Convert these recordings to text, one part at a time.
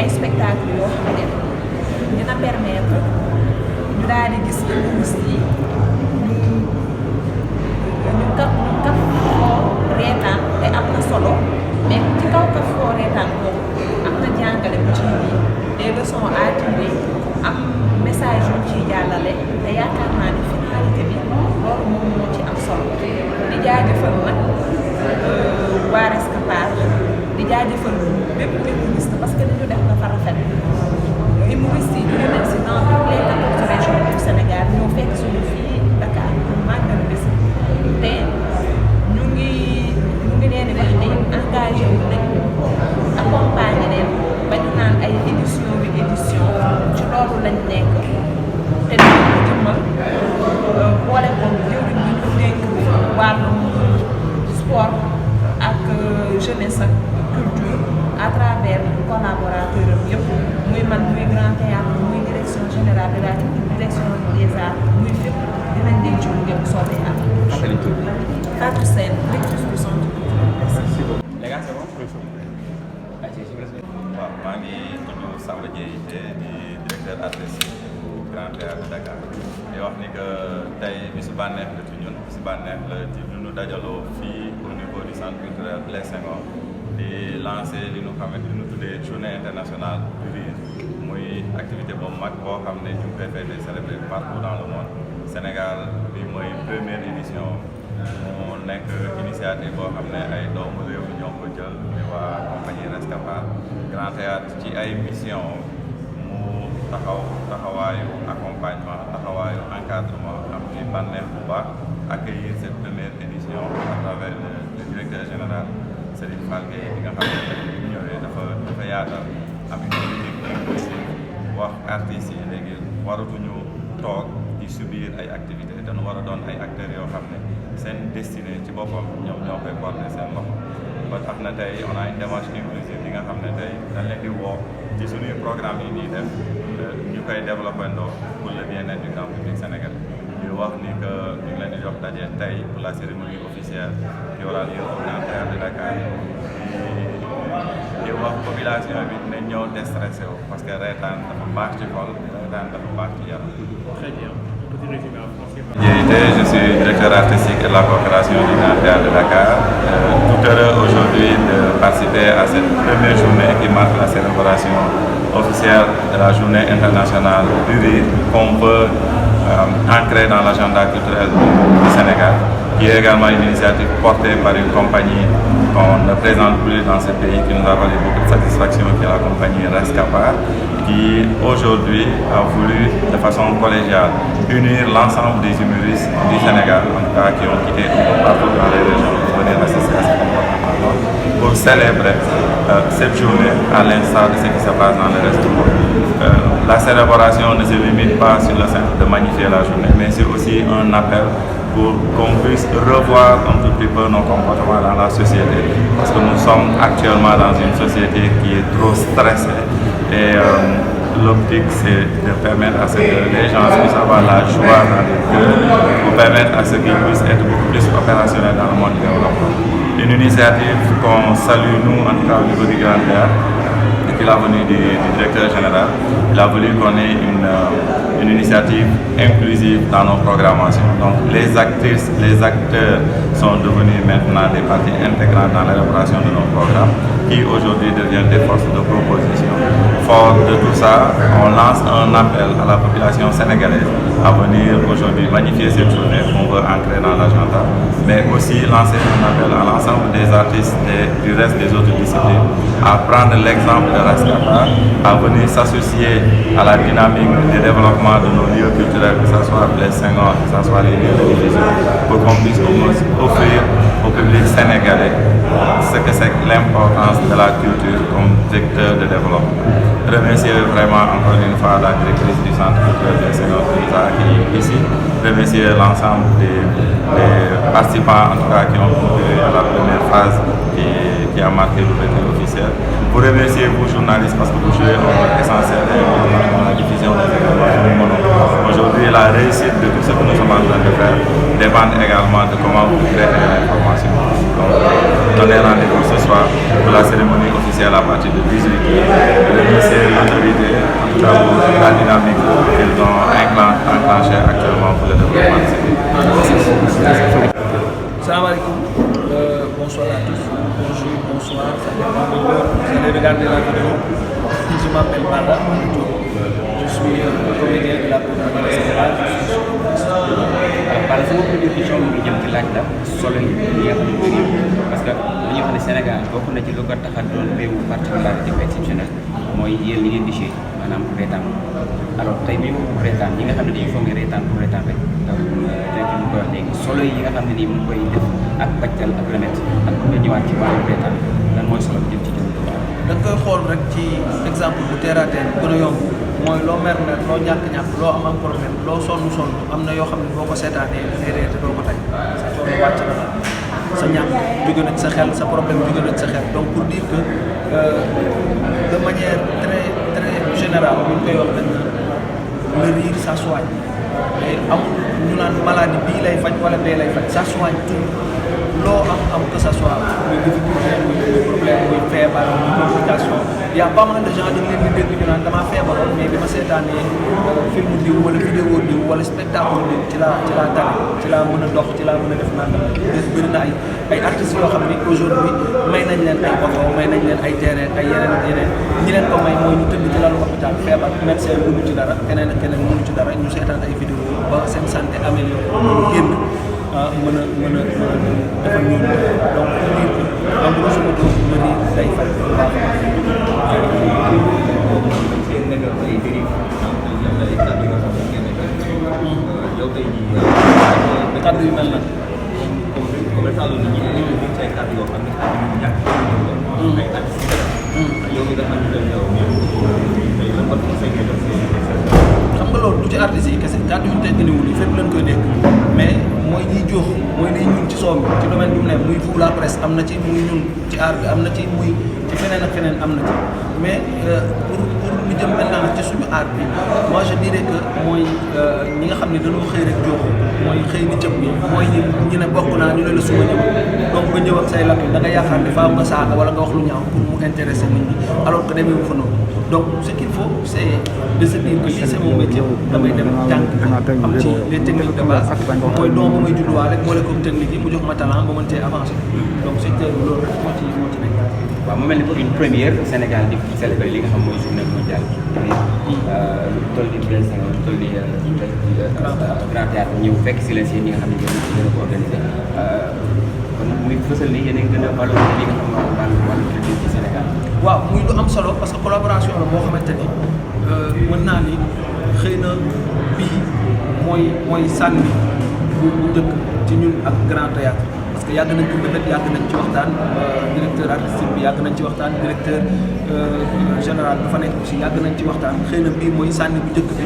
ay spectacle yoo xam ne dina permettre ñu daal di gis touristes yi ñu kaf foo reetaan te am na solo mais ci kaw kaf foo reetaan boobu am na jàngale bu ci biir des leçons à tirer am message yu ciy jàllale te yaakaar naa ni finalité bi loolu moom moo ci am solo di jaajëfal nag waa Rescapar di jaajëfal bépp humoriste parce que li ñu def dafa rafet humoriste yi ñu nekk si dans toutes les 14 régions du Sénégal ñoo fekk suñu fii Dakar pour màggal bés te ñu ngi leen di wax ne engagé wu nañ accompagner leen ba ñu naan ay édition bi édition ci loolu lañ nekk te dañu ko jëmmal boole ko jëwriñ bi ñu dénk wàllum sport ak jeunesse ak culture à travers collaborateurs am yëpp muy man muy Grand Théâtre muy direction générale de la culture direction des arts muy fépp dinañ leen ci gunge bu soobee ak Fatou Sène directrice du centre. Merci beaucoup. Les gars, c'est bon? waaw maa ngi tudd Samba Dieye di directeur artistique bu Grand Théâtre de Dakar di wax ni que tey bisu bànneex la ci ñun bisu bànneex la ci ñu dajaloo fii au niveau du centre culturel Blaise Senghor di lancer li ñu xamante ni ñu tuddee journée internationale du rire muy activité boobu mag boo xam ne ñu ngi koy fêter célébrer partout dans le monde Sénégal bi mooy première édition mu nekk initiative boo xam ne ay doomu réew mi ñoo ko jël muy waa compagnie Rescapar Grand Théâtre ci ay mission mu taxawaayu accompagnement taxawaayu encadrement am ci bànneex bu baax accueillir cette première édition à travers le directeur général Serigne Fall Gueye bi nga xam ne bu ñëwee dafa yaatal am une politique inclusive wax artistes yi léegi waratuñu toog di subir ay activités dañu war a doon ay acteurs yoo xam ne seen destinée ci boppam ñoom ñoo koy porter seen loxo ba tax na tey on a une démarche inclusive bi nga xam ne tey dañ leen di woo ci suñuy programme yi ñuy def ñu koy développé ndoo pour le bien-être du grand public sénégalais ñu wax ni que ñu ngi leen di jox daje tey pour la cérémonie officielle qui aura lieu au Grand Théâtre de Dakar di wax population bi ne ñëw déstressé wu parce que reetaan dafa baax ci xol reetaan dafa baax ci yaram. Très bien. Petit résumé en français. Je suis directeur artistique de la coopération du Grand Théâtre de Dakar. Tout heureux aujourd'hui de participer à cette première journée qui marque la célébration officielle de la journée internationale du rire qu'on peut ancrer dans l'agenda culturel du Sénégal, qui est également une initiative portée par une compagnie qu'on ne présente plus dans ce pays, qui nous a valu beaucoup de satisfaction, qui est la compagnie Rescapar, qui aujourd'hui a voulu de façon collégiale unir l'ensemble des humoristes du Sénégal, en tout cas qui ont quitté partout dans les régions pour venir assister à ce comportement pour célébrer cette journée à l'instar de ce qui se passe dans le reste du monde. La célébration ne se limite pas sur le simple de magnifier la journée, mais c'est aussi un appel pour qu'on puisse revoir un tout petit peu nos comportements dans la société, parce que nous sommes actuellement dans une société qui est trop stressée et l'optique c'est de permettre à ce que les gens puissent avoir la joie dans les cœurs, pour permettre à ce qu'ils puissent être beaucoup plus opérationnels dans le monde du développement. Une initiative qu'on salue nous en tout cas au niveau du Grand Théâtre. Depuis la venue du directeur général, il a voulu qu'on ait une initiative inclusive dans nos programmations. Donc les actrices, les acteurs sont devenus maintenant des parties intégrantes dans l'élaboration de nos programmes qui aujourd'hui deviennent des forces de proposition. Fort de tout ça, on lance un appel à la population sénégalaise à venir aujourd'hui magnifier cette journée qu'on veut ancrer dans l'agenda, mais aussi lancer un appel à l'ensemble des artistes et du reste des autres disciplines à prendre l'exemple de Rescapar, à venir s'associer à la dynamique de développement de nos lieux culturels, que ce soit Blaise Senghor, que ce soit les lieux de diffusion, pour qu'on puisse offrir au public sénégalais ce que c'est l'importance de la culture comme vecteur de développement. Remercier vraiment encore une fois la directrice du centre culturel de Senghor qui nous a accueillis ici, remercier l'ensemble des participants en tout cas qui ont contribué à la première phase qui qui a marqué l'ouverture officielle. Vous remerciez vous journalistes parce que vous jouez un rôle essentiel dans la diffusion des informations. Aujourd'hui, la réussite de tout ce que nous sommes en train de faire dépend également de comment vous traitez l'information. Donc, donnez rendez-vous ce soir pour la cérémonie officielle à partir de 18h. Remercier l'autorité, en tout cas pour la dynamique qu'ils ont enclenchée actuellement pour le développement de ce pays. Salam alaikum, bonsoir à tous, bonjour, bonsoir, ça dépend de l'heure, vous allez regarder la vidéo. Je m'appelle Bada, je suis comédien de la compagnie générale. Par sama première question bi jëm ci laaj la solo yi nga xam ne parce que dañuy wax ne Sénégal bokk na ci lu ko tax a doon réewu particularité exceptionnel mooy yéen li ngeen di jouer maanaam reetaan alors tey bi reetaan yi nga xam ne dañuy foog ne reetaan pour reetaan rek donc tey ñu koy wax léegi solo yi nga xam ne nii mu ngi koy def ak bàccal ak remet ak nga ñëwaat ci wàllu reetaan lan mooy solo bi jëm ci jëm da nga koy xool rek ci exemple bu terre à terre bu gën a yomb mooy loo mer loo ñàkk-ñàkk loo am problème loo sonn am na yoo xam ne boo ko seetaanee dafay ree te doo ko tey sa coono wàcc na la sa ñàkk jóge na ci sa xel sa problème jóge na ci sa xel donc pour dire que de manière très très générale bu ñu koy wax dañ le rire ça soigne mais amul ñu naan maladie bii lay faj wala bee lay faj ça soigne tout loo am que ça soit muy difficulté muy problème muy feebar muy complication y a pas mal de gens dañ leen di dégg ñu naan damaa feebaroon mais bi ma seetaanee film diw wala vidéo diw wala spectacle diw ci laa tane ci laa mën a dox ci laa mën a def nangam bëri na ay artistes yoo xam ni aujourd'hui may nañ leen ay oto may nañ leen ay terrain ay yeneen ak yeneen ñi leen ko may mooy ñu tëdd ci lalu hôpital feebar médecin mënu ci dara keneen ak keneen mënu ci dara ñu seetaan ay vidéo ba seen santé amélioré ñu génn mën a defal ñoom donc pour dire que donc grosso modo mëni day fay bu baax kaddu yu mel na xam nga loolu du ci artistes yi kese kàddu yu ñu tegginiwul yi fépp lañ koy dégg mais mooy ñiy jox mooy liy ñun ci soom ci domaine bi mu ne muy fu la presse am na ci muy ñun ci art bi am na ci muy ci feneen ak feneen am na ci mais pour lu jëm maintenant ci suñu art bi moi je dirais que mooy ñi nga xam ne dañoo xëy rek jox mooy xëy ni cëb bi mooy ñi ne bokk naa ñu ne la suma ñëw donc nga ñëw ak say lakk da nga yaakaar ne faaw nga saaga wala nga wax lu ñaaw pour mu intéresser nit ñi alors que demee wu fa noonu donc ce qu'il faut c'est de se dire que lii c'est mon métier damay dem jàng am ci les techniques de base mooy doom ba may judduwaale boole comme technique yi mu jox ma talent ba mën cee avancer donc secteur bi loolu rek moo ci nekk. waaw mu mel ni une première Sénégal di célébrer li nga xam mooy journée mondiale toll ni Blaise Senghor toll ni Grand Théâtre ñëw fekk si leen si ñi nga xam ne yéen a ko organisé kon muy fësal ni yéen a gën a valoriser li nga xam ne wàllu culture ci Sénégal. waaw muy lu am solo parce que collaboration la boo xamante ni mën naa ni xëy na bii mooy sànni bu njëkk ci ñun ak Grand Théâtre parce que yàgg nañ ko bëgg yàgg nañ ci waxtaan directeur artistique bi yàgg nañ ci waxtaan directeur général bi fa nekk aussi yàgg nañ ci waxtaan xëy na bii mooy sànni bu njëkk bi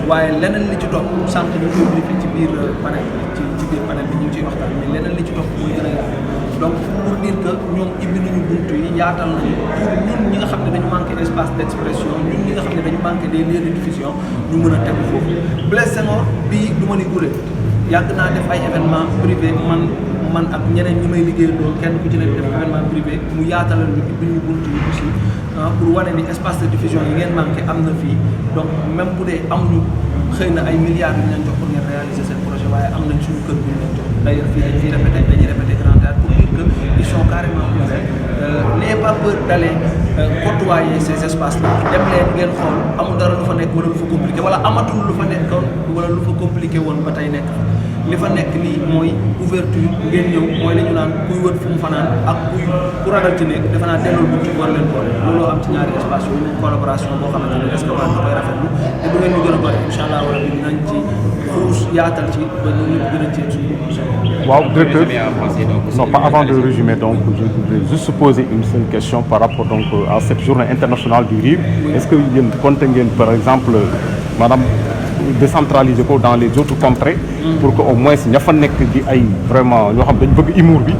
waaye leneen li ci topp sànq ñu koy fi ci biir panel bi ci biir panel bi ñu ngi ciy waxtaan mais leneen li ci topp mooy gën a yaatu donc pour dire que ñoom ibbi nañu buntu yi yaatal nañu pour ñun ñi nga xam ne dañu manqué espace d'expression ñun ñi nga xam ne dañu manqué des lieux de diffusion ñu mën a tegu foofu Blaise Senghor bii du ma ni gule yàgg naa def ay événement privé man ak ñeneen ñi may liggéeyandoo kenn ku ci ne def événement privé mu yaatalal ñu ibbi ñu buntu yi aussi pour wane ni espace de diffusion yi ngeen manqué am na fii donc même bu dee amuñu xëy na ay milliards yu ñu leen jox pour ngeen réaliser seen projet waaye am nañ suñu kër bu ñu leen jox d'ailleurs fii dañ fiy répété dañuy répété Grand Théâtre pour dire que ils sont carrément ouverts n'ayez pas peur d'aller côtoyer ces espaces là dem leen ngeen xool amul dara lu fa nekk wala lu fa compliqué wala amatul lu fa nekkoon wala lu fa compliqué woon ba tey nekk li fa nekk nii mooy ouverture ngeen ñëw mooy la ñu naan kuy wër fu mu fanaan ak ku ragal ci nekk defe naa delloo buntu war leen boole looloo am ci ñaari espace yooyu collaboration boo xamante ne est-ce que waa ñu koy rafetlu te bu ngeen ñu gën a bëri incha allah wala dinañ ci xuus yaatal ci ba ñu ñëpp gën a ci suñu waaw directeur non pas avant de résumer donc je voudrais juste poser une seule question par rapport donc à cette journée internationale du rire est-ce que yéen comptez ngeen par exemple maanaam décentraliser ko dans les autres contrées pour que au moins ña fa nekk di ay vraiment ñoo xam dañ bëgg humour bi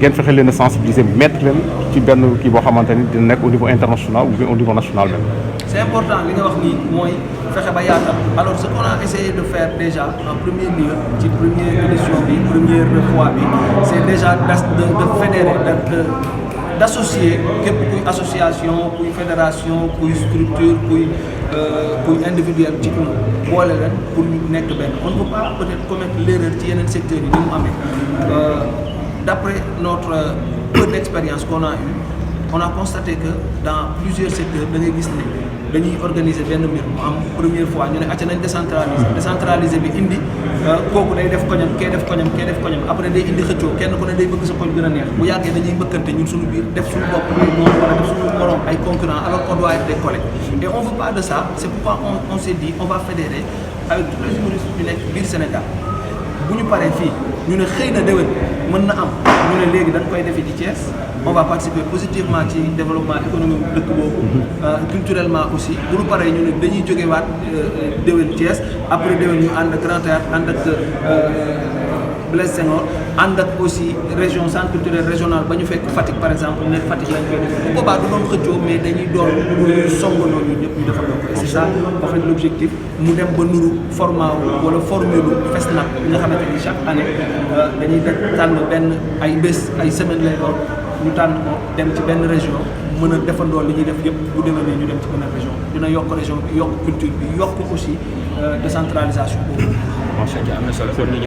ngeen fexe leen a sensibiliser mettre leen ci benn kii boo xamante ni dina nekk au niveau international ou bien au niveau national même. C'est important li nga wax nii mooy fexe ba yaatal alors ce qu'on a essayé de faire déjà en premier lieu ci première édition bi première fois bi c'est déjà de fédérer d'associer képp kuy association kuy fédération kuy structure kuy individuel ci ñun boole leen pour ñu nekk benn on ne peut pas peut-être commettre l'erreur ci yeneen secteurs yi ni mu amee d'après notre peu d'expérience qu'on a eu on a constaté que dans plusieurs secteurs da ngay gis ne dañuy organiser benn mbir mu am première fois ñu ne acca nañ décentraliser bi indi kooku day def koñam kee def koñam kee def koñam après day indi xëccoo kenn ku ne day bëgg sa koñ gën a neex bu yàggee dañuy mbëkkante ñun suñu biir def suñu bopp ay noonu wala def suñu morom ay concurrents alors qu'on doit être des collègues et on veut pas de ça c'est pourquoi on s'est dit on va fédérer avec tous les humoristes yu nekk biir Sénégal bu ñu paree fii ñu ne xëy na déwén mën na am ñu ne léegi dañ koy defi ci Thiès on va participer positivement ci développement économique dëkk boobu culturellement aussi bu ñu paree ñu ne dañuy jógewaat déwén Thiès après déwén ñu ànd ak Grand Théâtre ànd ak Blaise Senghor ànd ak aussi région centre culturel régional ba ñu fekk Fatick par exemple ne Fatick lañ koy def bu boobaa du doon xëccoo mais dañuy doon ñuy songandoo ñu ñëpp ñu defal ko et c'est ça en fait l'objectif mu dem ba nuru format wala formule FESNAC bi nga xamante ni chaque année dañuy tànn benn ay bés ay semaine lay doon ñu tànn ko dem ci benn région mën a defandoo li ñuy def yëpp bu demee ñu dem ci benn région dina yokk région bi yokk culture bi yokk aussi décentralisation boobu. macha allah am na solo.